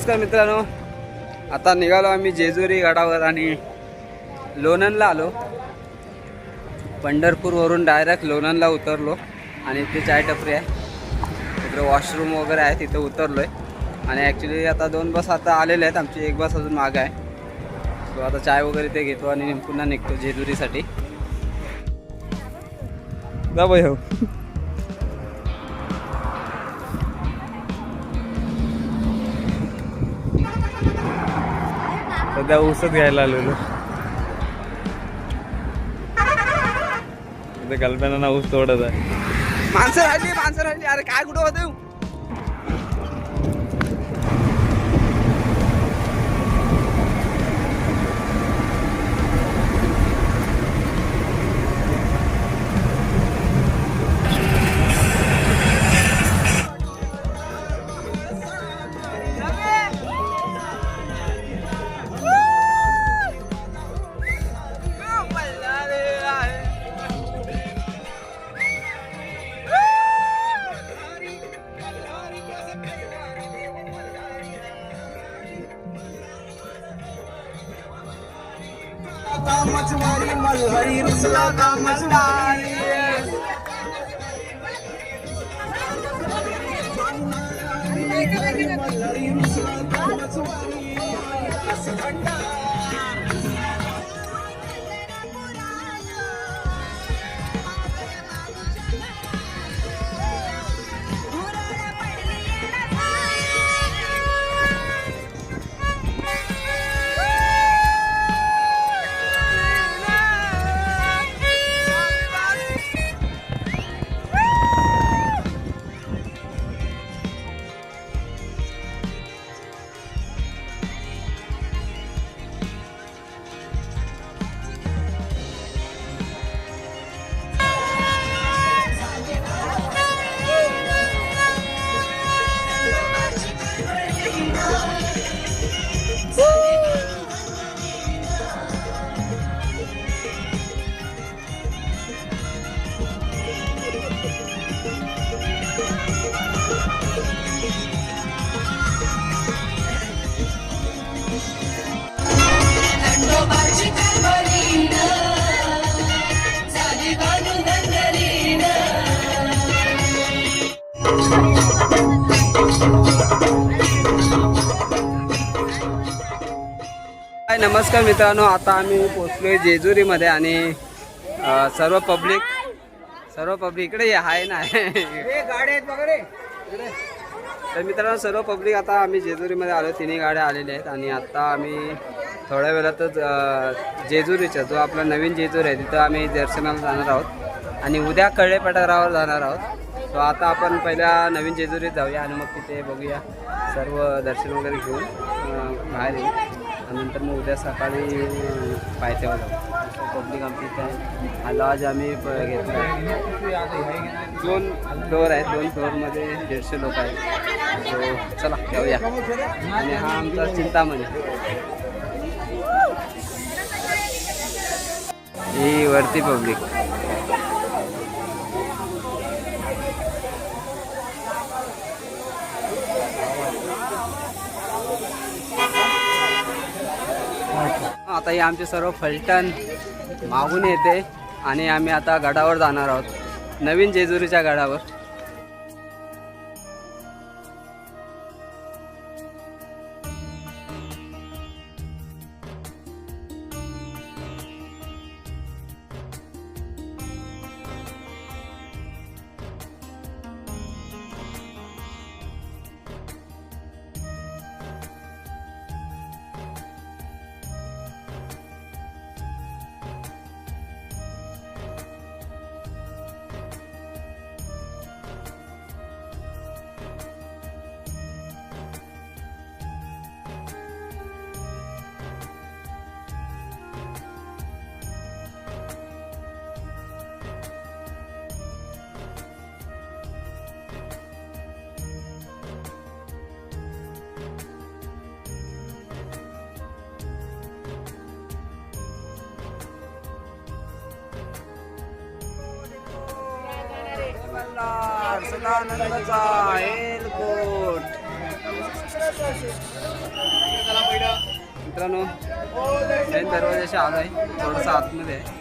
नमस्कार मित्रांनो, आता निघालो आम्ही जेजुरी गडावर आणि लोणंदला आलो. पंढरपूरवरून डायरेक्ट लोणंदला उतरलो आणि इथे चाय टपरी आहे, तिकडे वॉशरूम वगैरे आहे, तिथे उतरलो आहे. आणि ॲक्च्युली आता 2 बस आता आलेले आहेत, आमची 1 बस अजून मागं आहे. सो आता चाय वगैरे ते घेतो आणि पुन्हा निघतो जेजुरीसाठी. जा बाई हो. सध्या ऊसच घ्यायला आलेलो. कल्पना ऊस तोडत आहे. माणसं राहिली. अरे काय कुठं होते. मछवारी मलहरी रुसला का मछवारी मलहरी रुसला का मछवारी नमस्कार मित्रांनो, आता आम्ही पोहोचलोय जेजुरीमध्ये आणि सर्व पब्लिक इकडे आहे ना. गाड्या आहेत वगैरे. तर मित्रांनो, सर्व पब्लिक आता आम्ही जेजुरीमध्ये आलो. 3 गाड्या आलेल्या आहेत आणि आता आम्ही थोड्या वेळातच जेजुरीचा जो आपला नवीन जेजूर आहे तिथं आम्ही दर्शनाला जाणार आहोत आणि उद्या कळळे पठारावर जाणार आहोत. सो आता आपण पहिल्या नवीन जेजुरीत जाऊया आणि मग तिथे बघूया, सर्व दर्शन वगैरे घेऊन बाहेर येऊ आणि नंतर मग उद्या सकाळी पायथ्यावर जाऊ. पब्लिक आमची इथे हा लॉज आम्ही घेतला आहे. 2 फ्लोअर आहेत, 2 फ्लोअरमध्ये 150 लोक आहेत. सो चला जाऊया. आणि हा आमचा चिंतामणी. ही वरती पब्लिक. आता हे आमचे सर्व फलटण मागून येते आणि आम्ही आता गडावर जाणार आहोत, नवीन जेजुरीच्या गडावर. सदानंदचा एअरपोर्ट. मित्रांनो मेन दरवाजाशी आलोय, थोडंसं आतमध्ये आहे.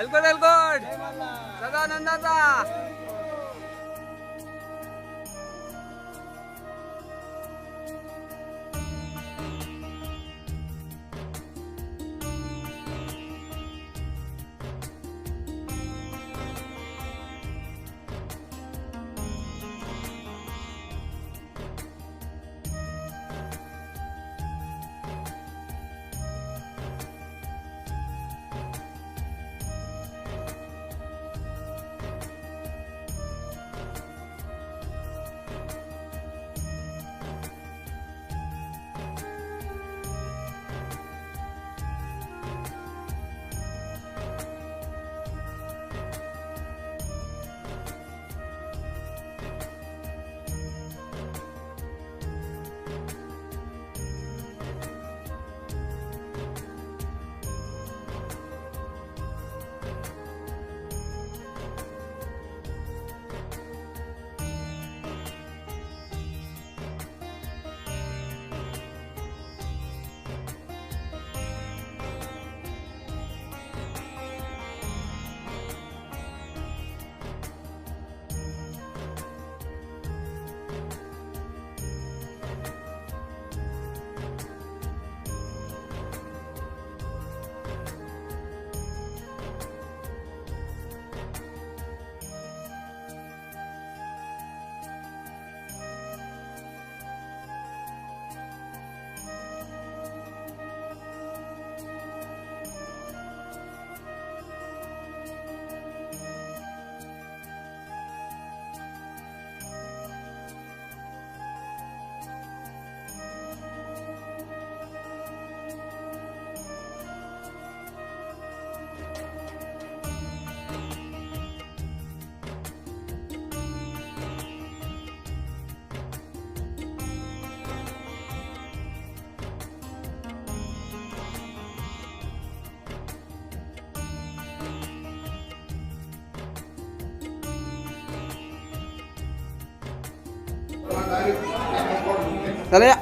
एलकोट एलकोट सदानंदाचा. चला या.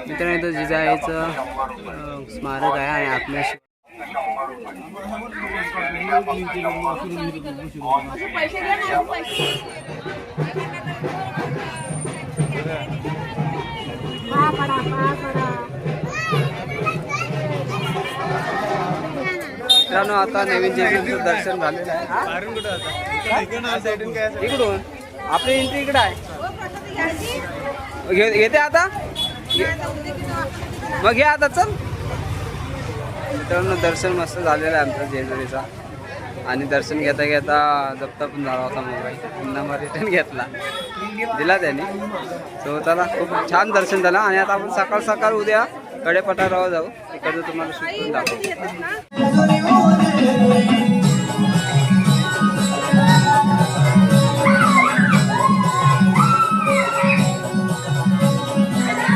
मित्रांनो इथं जिजाईचं स्मारक आहे आणि आपल्या मित्रांनो आता नवीन जेजुरीचं दर्शन झालेलं आहे. इकडून आपली एंट्री इकडे आहे. घेते आता मग घ्या आता चल. मित्रांनो दर्शन मस्त झालेलं आहे आमचं जेजुरीचा आणि दर्शन घेता घेता जप्ता पण झाला होता मोबाईल. पुन्हा मग रिटर्न घेतला दिला त्याने. सो त्याला खूप छान दर्शन झालं आणि आता आपण सकाळ सकाळ उद्या कडेपठारावर जाऊ. तिकडचं तुम्हाला शूट करून दाखवू.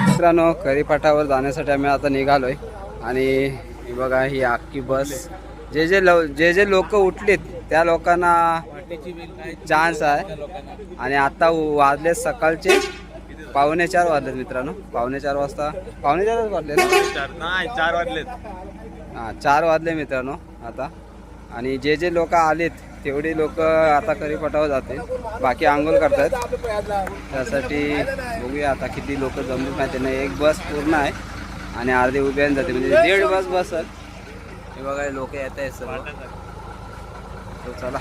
मित्रांनो करीपाठावर जाण्यासाठी आम्ही आता निघालोय आणि बघा ही अख्खी बस जे जे लोक उठलेत त्या लोकांना चान्स आहे. आणि आता वाजले सकाळचे 3:45 वाजलेत मित्रांनो. 4:45 वाजता 4:45 वाजले ना. 4 वाजलेत. हां 4 वाजले मित्रांनो आता. आणि जे लोक आलेत तेवढे लोक आता करीपाठावर जातील. बाकी आंघोळ करतात. त्यासाठी बघूया आता किती लोक जमले नाही. त्यांना एक बस पूर्ण आहे आणि अर्धे उभ्यान जाते म्हणजे 1.5 बस बसत. हे बघा लोक येत आहेत सर्व. तो चला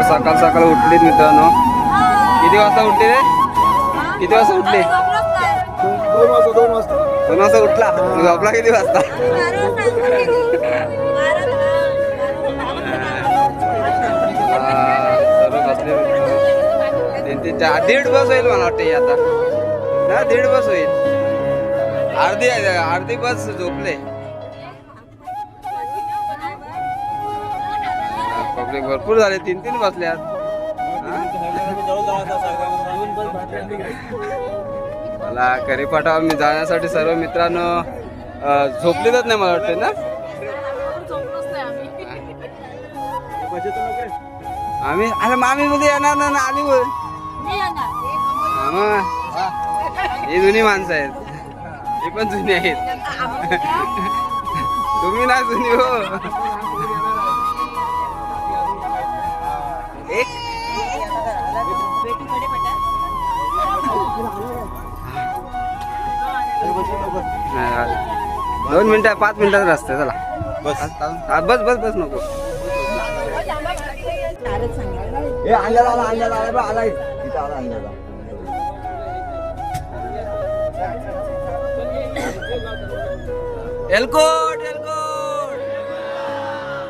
सकाळ सकाळ उठले मित्रांनो. किती वाजता उठले रे? किती वाजता उठले? 2 वाजता उठला. झोपला किती वाजता? सर्व बसले. 1.5 बस होईल मला वाटतं आता ना. 1.5 बस होईल. अर्धी बस झोपले. पब्लिक भरपूर झाले. 3 बसल्यात. मला करीपाठावर मी जाण्यासाठी सर्व मित्रांनो झोपलेच नाही मला वाटतं ना. आम्ही अरे मामी मध्ये येणार ना. आली ही जुनी माणसं आहेत. ही पण जुनी आहेत. तुम्ही ना जुनी हो. एक 2 मिनिटं 5 मिनिटात रस्ते. चला बस बस बस बस नको. एलकोट एलकोट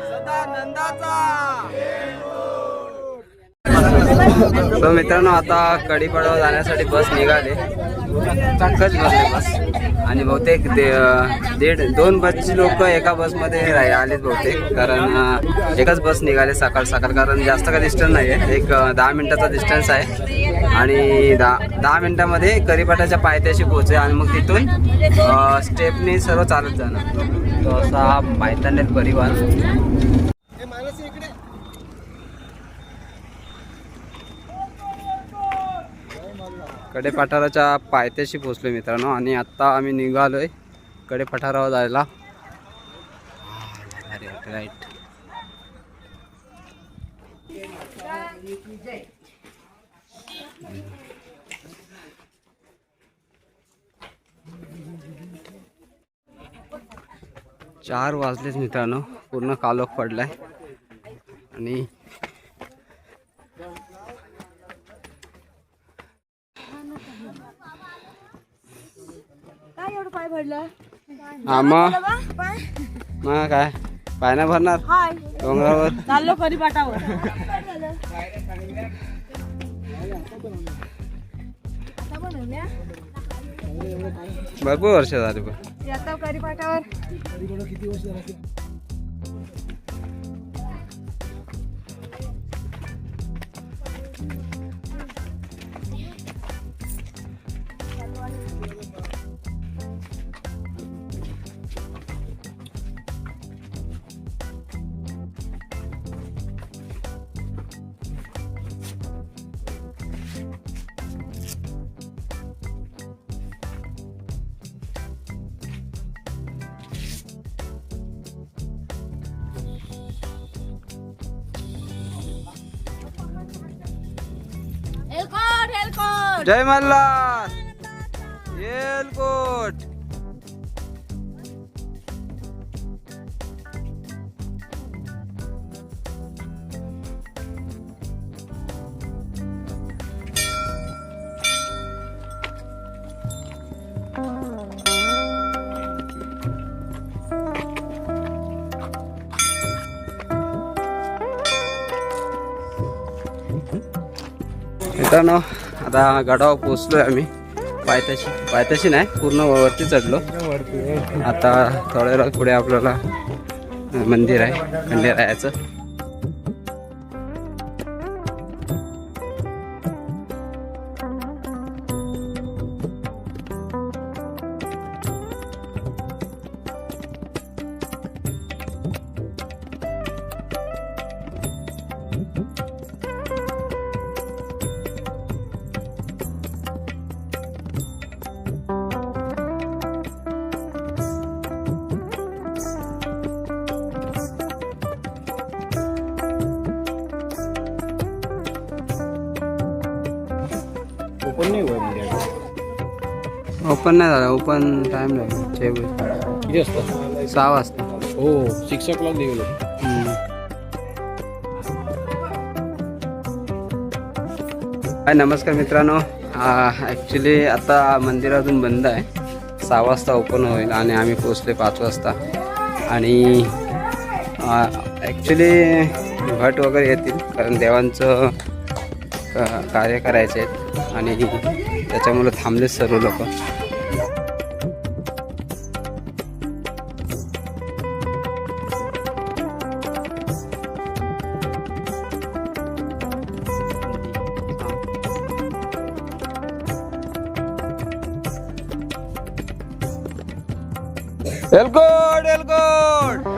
सदानंदाचा. तो मित्रांनो आता कढीपाड्यावर जाण्यासाठी बस निघाले. चांगलंच बसले बस. आणि बहुतेक 1.5-2 बसची लोक एका बसमध्ये आलेत बहुतेक. कारण एकच बस निघाले सकाळ सकाळ. कारण जास्त काही डिस्टन्स नाही आहे. एक 10 मिनिटाचा डिस्टन्स आहे आणि 10 मिनिटामध्ये करीपाठाच्या पायथ्याशी पोहोचेल आणि मग तिथून स्टेपनी सर्व चालत जाणार. तो असा पायथ्याने परिवार. कडेपठाराच्या पायथ्याशी पोहोचलो मित्रांनो आणि आत्ता आम्ही निघालोय कडेपठारावर जायला. राईट चार वाजलेच मित्रांनो, पूर्ण कालोख पडलाय आणि काय एवढं पाय भरलं? मग काय पाय नाही भरणार डोंगरावर चाललो करी पाटावर. भरपूर वर्ष झाली पण आता करी पाटावर. जय मल्हार येलकोट. मित्रांनो आता गडावर पोचलोय आम्ही. पायथ्याशी नाही, पूर्ण वरती चढलो. आता थोड्या वेळात पुढे आपल्याला मंदिर आहे खंडेरायाचं. ओपन नाही झाला. ओपन टाइम लागेल. किती वाजता? 6 वाजता. हो 6 o'clock निघालो. हाय नमस्कार मित्रांनो. ॲक्च्युली आता मंदिर अजून बंद आहे. 6 वाजता ओपन होईल आणि आम्ही पोचले 5 वाजता. आणि ॲक्च्युली भट वगैरे येतील कारण देवांचं कार्य करायचे आहेत आणि त्याच्यामुळे थांबलेच सर्व लोक. एलकोट एलकोट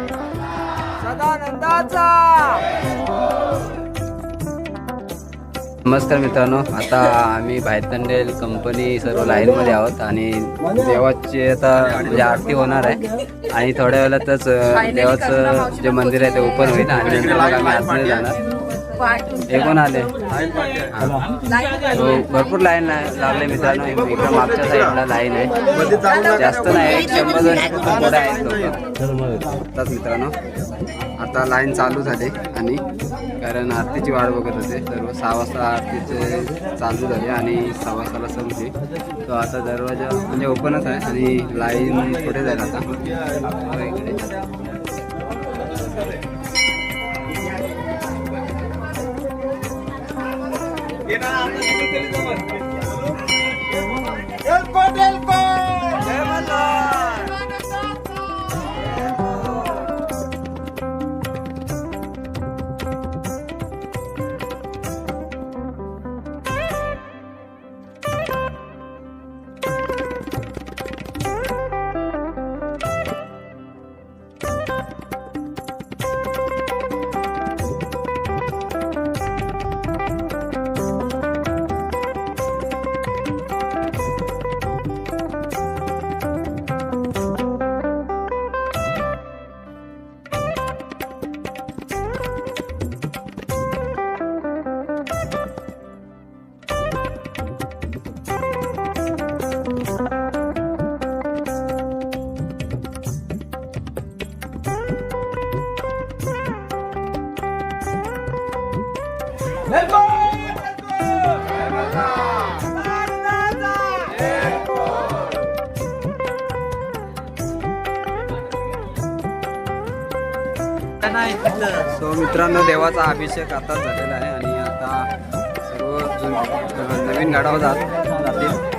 सदानंदाचा. नमस्कार मित्रांनो. आता आम्ही भायतंडेल कंपनी सर्व लाईनमध्ये आहोत आणि देवाची आता म्हणजे आरती होणार आहे आणि थोड्या वेळातच देवाचं जे मंदिर आहे ते ओपन होईल आणि नंतर मग आम्ही आतमध्ये जाणार. हे कोण आले? भरपूर लाईन लागले मित्रांनो. इकडे मागच्या साईडला लाईन आहे, जास्त नाही, 100-200 पुढे आहेत लोक. आताच मित्रांनो आता लाईन चालू झाली आणि कारण आरतीची वाट बघत होते सर्व. 6 वाजता आरतीचे चालू झाले आणि 6 वाजताला संपली. तो आता दरवाजा म्हणजे ओपनच आहे आणि लाईन पुढे जाईल आता इकडे. सो मित्रांनो, देवाचा अभिषेक आता झालेला आहे आणि आता सर्व नवीन गाडावर जातील. नवीन गाडावर जातात.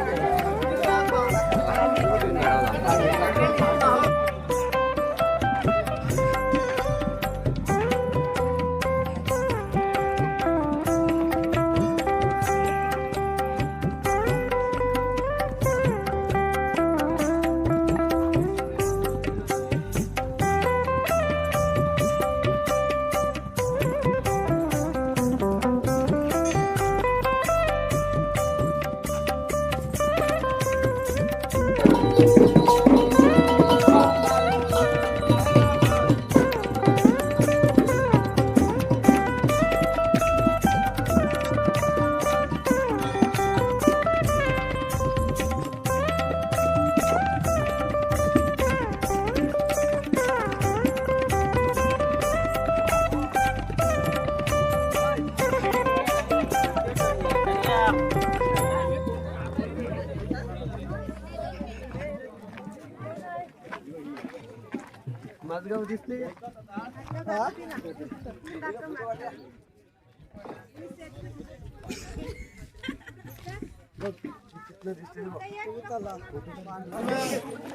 माझगाव दिसते.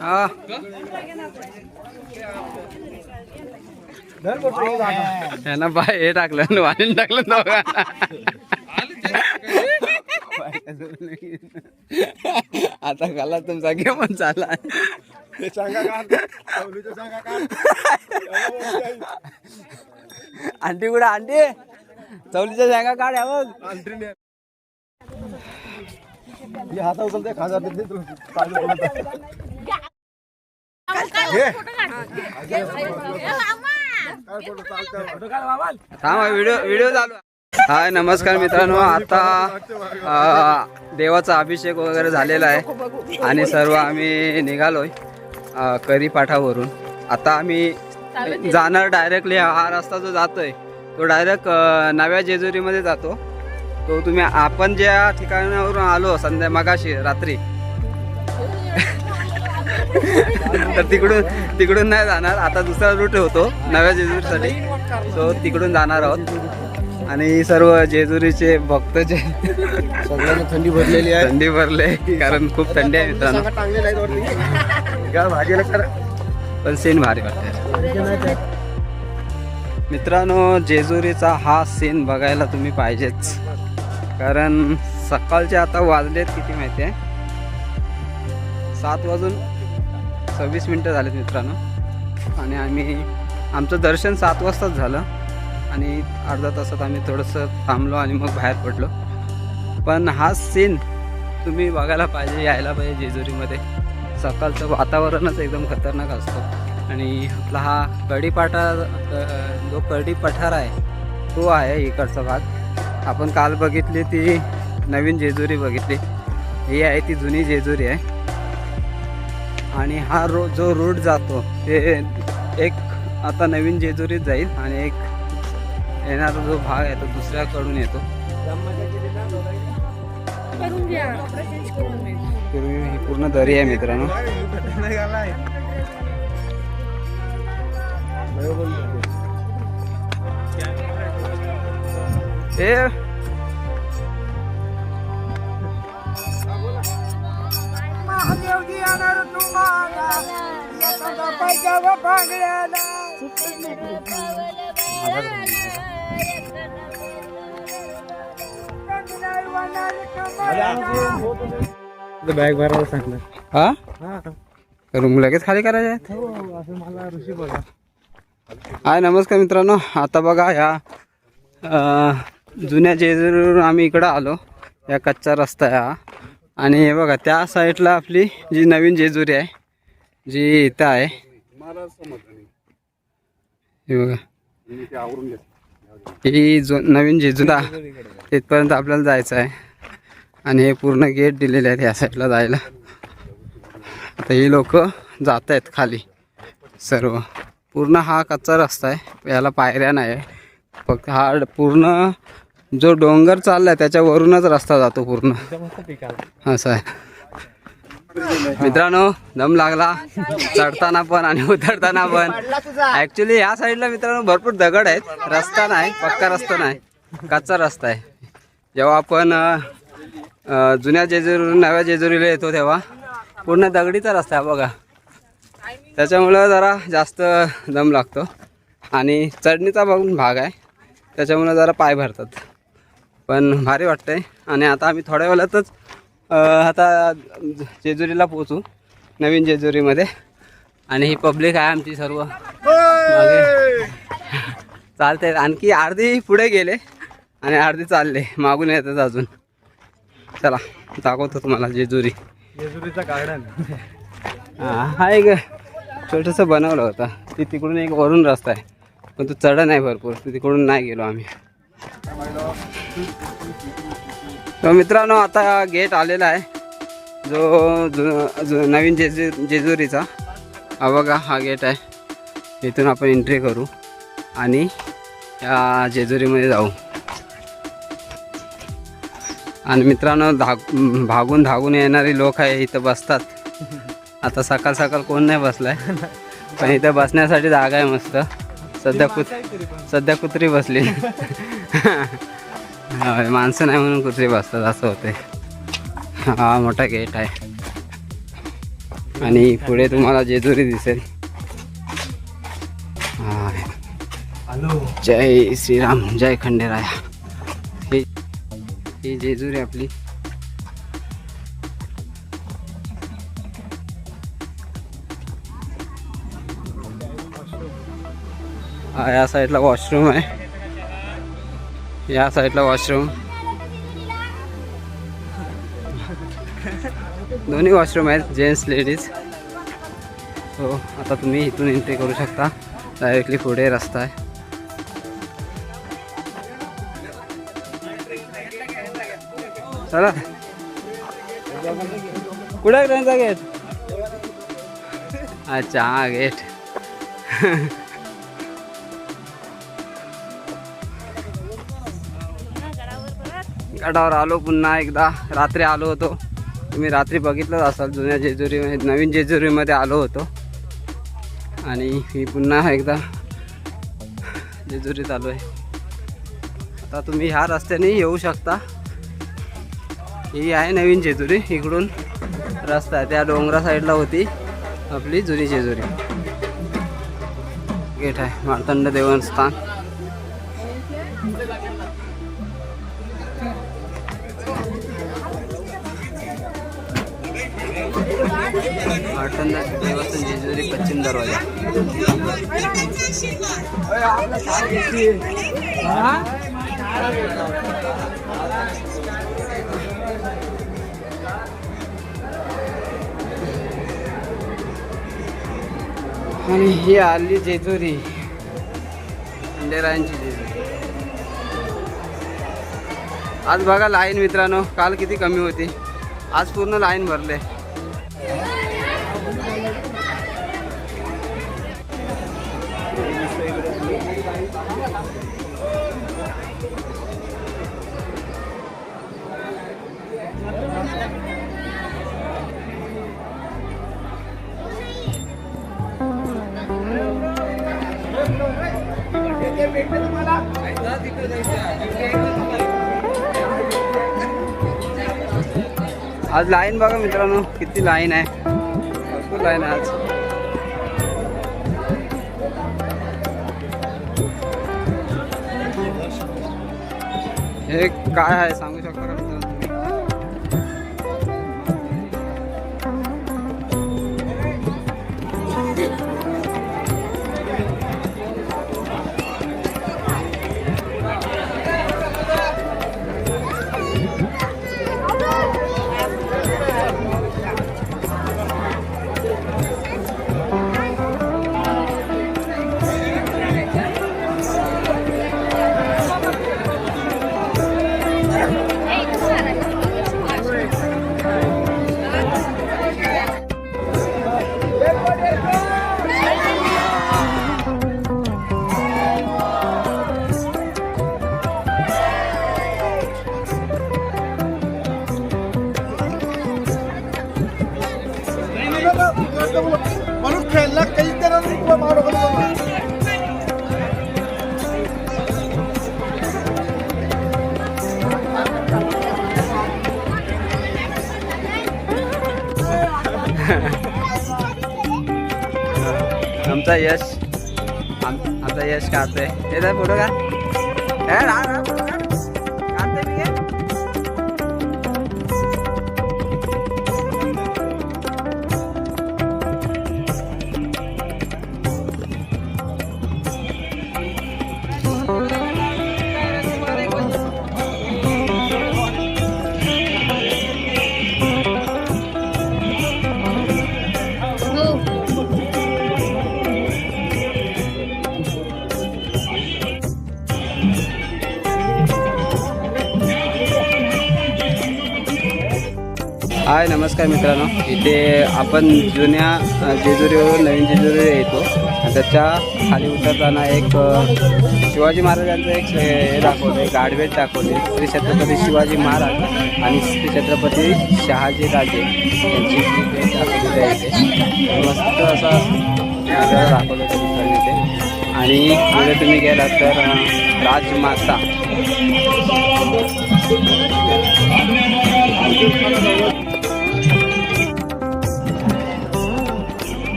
हा यांना बाय हे टाकलं वाणीन टाकलं दोघांना. आता काला तुमचा गेम चालला. आंटी कुठं आंटी चवलीच्या शेंगा काढ बघ. हाता उचलते खाजा व्हिडिओ चालू. हाय नमस्कार मित्रांनो, आता देवाचा अभिषेक वगैरे झालेला आहे आणि सर्व आम्ही निघालोय करीपाठावरून. आता आम्ही जाणार डायरेक्टली, हा रस्ता जो जातोय तो डायरेक्ट नव्या जेजुरीमध्ये जातो. तो तुम्ही आपण ज्या ठिकाणावरून आलो मगाशी रात्री तर तिकडून नाही जाणार. आता दुसरा रूट होतो नव्या जेजुरीसाठी, तो तिकडून जाणार आहोत. आणि सर्व जेजुरीचे भक्त जे सगळ्यांना थंडी भरलेली आहे. थंडी भरले कारण खूप थंडी आहे मित्रांनो. पण सीन भारी वाटते मित्रांनो. जेजुरीचा हा सीन बघायला तुम्ही पाहिजेच, कारण सकाळचे आता वाजलेत किती माहिती आहे, 7:26 झालेत मित्रांनो. आणि आमचं दर्शन 7 वाजताच झालं आणि अर्धा तासात आम्ही थोडंसं थांबलो आणि मग बाहेर पडलो. पण हा सीन तुम्ही बघायला पाहिजे, यायला पाहिजे जेजुरीमध्ये. सकाळचं वातावरणच एकदम खतरनाक असतं. आणि आपला हा जो कडी पठार आहे तो आहे इकडचा भाग. आपण काल बघितली ती नवीन जेजुरी बघितली, ही आहे ती जुनी जेजुरी आहे. आणि हा जो रूट जातो ते एक आता नवीन जेजुरीत जाईल आणि एक येणारा जो भाग आहे तो दुसऱ्याकडून येतो. ही पूर्ण दरी आहे मित्रांनो. बॅग भरायला सांगलं. हा रूम लगेच खाली करायचे आहेत. मला ऋषी बघा. हाय नमस्कार मित्रांनो, आता बघा ह्या जुन्या जेजुरीवरून आम्ही इकडं आलो. या कच्चा रस्ता आहे हा. आणि हे बघा त्या साईडला आपली जी नवीन जेजुरी आहे जी इथं आहे. हे बघा ही नवीन जेजुरा, तिथपर्यंत आपल्याला जायचं आहे. आणि हे पूर्ण गेट दिलेले आहेत ह्या साईडला जायला. आता ही लोक जात आहेत खाली सर्व. पूर्ण हा कच्चा रस्ता आहे, याला पायऱ्या नाही आहे. फक्त हा पूर्ण जो डोंगर चाललाय त्याच्यावरूनच रस्ता जातो पूर्ण. मस्त पीक आलं. असं आहे मित्रांनो. दम लागला चढताना पण आणि उतरताना पण. ऍक्च्युली या साईडला मित्रांनो भरपूर दगड आहेत. रस्ता नाही, पक्का रस्ता नाही, कच्चा रस्ता आहे. जेव्हा आपण जुन्या जेजुरीवरून नव्या जेजुरीला येतो तेव्हा पूर्ण दगडीचा रस्ता आहे बघा. त्याच्यामुळं जरा जास्त दम लागतो आणि चढणीचा बघून भाग आहे त्याच्यामुळं जरा पाय भरतात. पण भारी वाटतंय. आणि आता आम्ही थोड्या वेळातच आता जेजुरीला पोचू, नवीन जेजुरीमध्ये. आणि ही पब्लिक आहे आमची सर्व मागे चालते. आणखी अर्धी पुढे गेले आणि अर्धी चालले, मागून येतात अजून. चला दाखवतो तुम्हाला जेजुरी. जेजुरीचा गार्डन. हा एक छोटंसं बनवलं होतं. ती तिकडून एक वरून रस्ता आहे पण तो चढ नाही भरपूर, तिकडून नाही गेलो आम्ही. तर मित्रांनो आता गेट आलेला आहे जो नवीन जेजुरीचा. हा बघा, हा गेट आहे. इथून आपण एंट्री करू आणि या जेजुरीमध्ये जाऊ. आणि मित्रांनो भागून धागून येणारी लोक आहे इथं बसतात. आता सकाळ सकाळ कोण नाही बसलाय पण इथं बसण्यासाठी जागा आहे मस्त. सध्या कुत्री बसली. माणसं नाही म्हणून कुत्री बसतात असं होते. हा मोठा गेट आहे आणि पुढे तुम्हाला जेजुरी दिसेल. जय श्रीराम, जय खंडेराया. ही जेजुरी आपली. या साईडला वॉशरूम आहे, या साईडला वॉशरूम, दोन्ही वॉशरूम आहेत, जेंट्स लेडीज. हो आता तुम्ही इथून एंट्री करू शकता. डायरेक्टली पुढे रस्ता आहे. चला कुठे त्यांचा गेट? अच्छा हा गेट. गडावर आलो पुन्हा एकदा. रात्री आलो होतो, तुम्ही रात्री बघितलंच असाल. जुन्या जेजुरीमध्ये नवीन जेजुरीमध्ये आलो होतो आणि ही पुन्हा एकदा जेजुरीत आलो आहे. आता तुम्ही ह्या रस्त्याने येऊ शकता. ही आहे नवीन जेजुरी. इकडून रस्ता आहे, त्या डोंगरा साईडला होती आपली जुनी जेजुरी. गेट आहे मार्तंड देवस्थान. मार्तंड देवस्थान जेजुरी पश्चिम दरवाजा. आणि ही आली जेजुरी, खंडेरायांची जेजुरी. आज बघा लाईन मित्रांनो, काल किती कमी होती, आज पूर्ण लाईन भरले. आज लाईन बघा मित्रांनो, किती लाईन आहे, भरपूर लाईन आहे आज. हे काय आहे सांगू शकता का मित्रांनो तुम्ही? आमचा यश आमचा यश काढतोय हे तर फोटो का काढतोय मी हे. हाय नमस्कार मित्रांनो, इथे आपण जुन्या जेजुरीवरून नवीन जेजुरी येतो. त्याच्या खाली उतरताना एक शिवाजी महाराजांचं एक हे दाखवलं, गाडवेट दाखवले. श्री छत्रपती शिवाजी महाराज आणि श्री छत्रपती शहाजी राजे यांची भेट दाखवलेली आहे. मस्त असा दाखवलं मित्रांनी ते. आणि पुढे तुम्ही गेलात तर राजमाता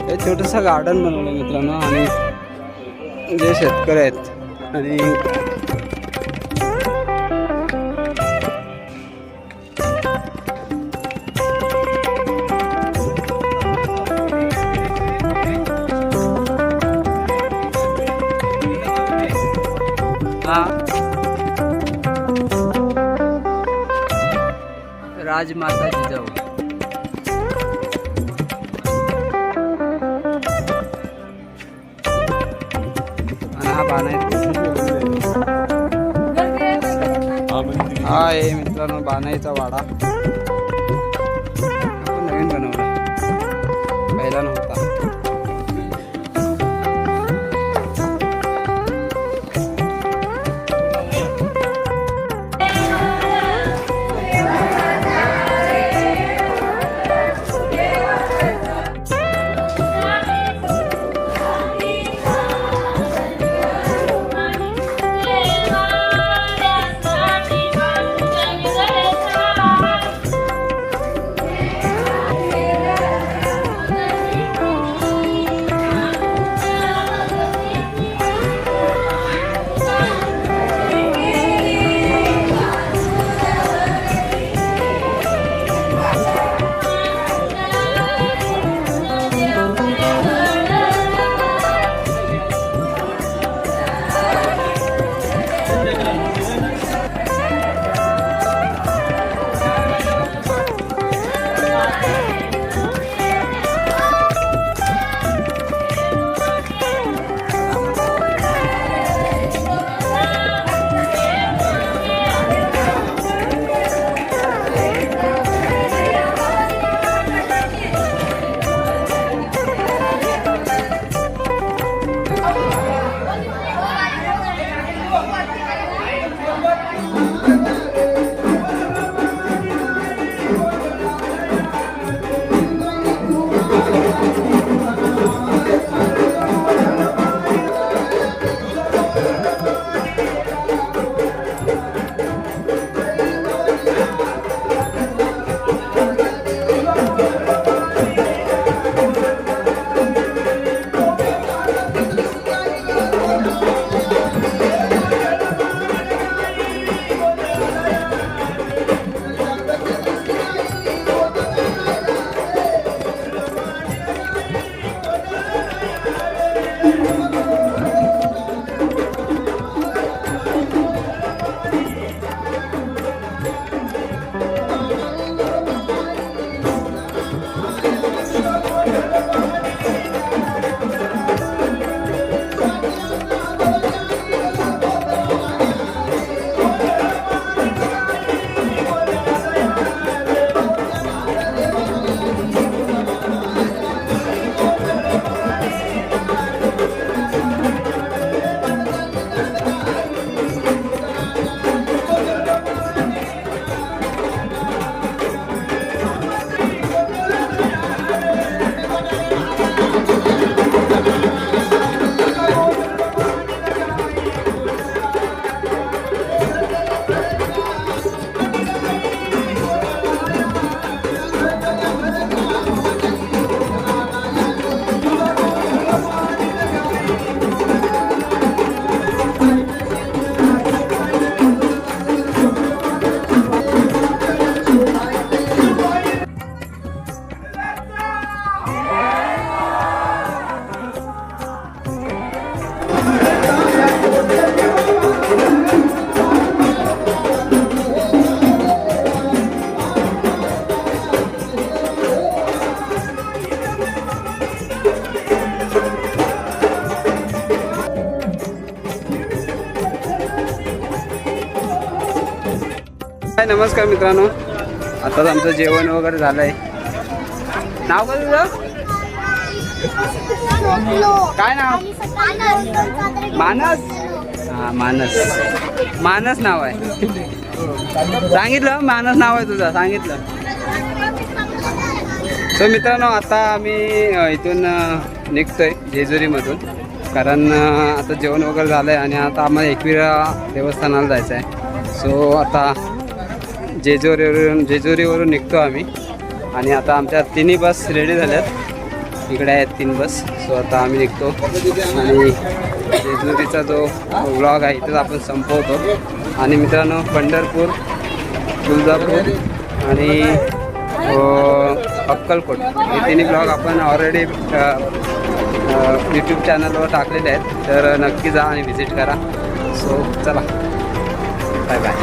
हे छोटंसं गार्डन बनवलं मित्रांनो. आणि जे शेतकरी आहेत आणि राजमाता जिजाऊ आणि हा बाण हा आहे मित्रांनो बाणाईचा वाडा. नवीन बनवला, पहिला नव्हता. नमस्कार मित्रांनो. आताच आमचं जेवण वगैरे झालंय. नाव काय तुझं? काय नाव? मानस. हा मानस. मानस नाव आहे. सांगितलं मानस नाव आहे तुझं सांगितलं. सो मित्रांनो आता आम्ही इथून निघतोय जेजुरीमधून, कारण आता जेवण वगैरे झालं आहे आणि आता आम्हाला एकविरा देवस्थानाला जायचं आहे. सो आता जेजुरीवरून निघतो आम्ही आणि आता आमच्या तिन्ही बस रेडी झाल्यात. इकडे आहेत 3 बस. सो आता आम्ही निघतो आणि जेजुरीचा जो व्लॉग आहे इथंच आपण संपवतो. आणि मित्रांनो पंढरपूर, तुळजापूर आणि अक्कलकोट हे तिन्ही ब्लॉग आपण ऑलरेडी यूट्यूब चॅनलवर टाकलेले आहेत, तर नक्की जा आणि व्हिजिट करा. सो चला बाय बाय.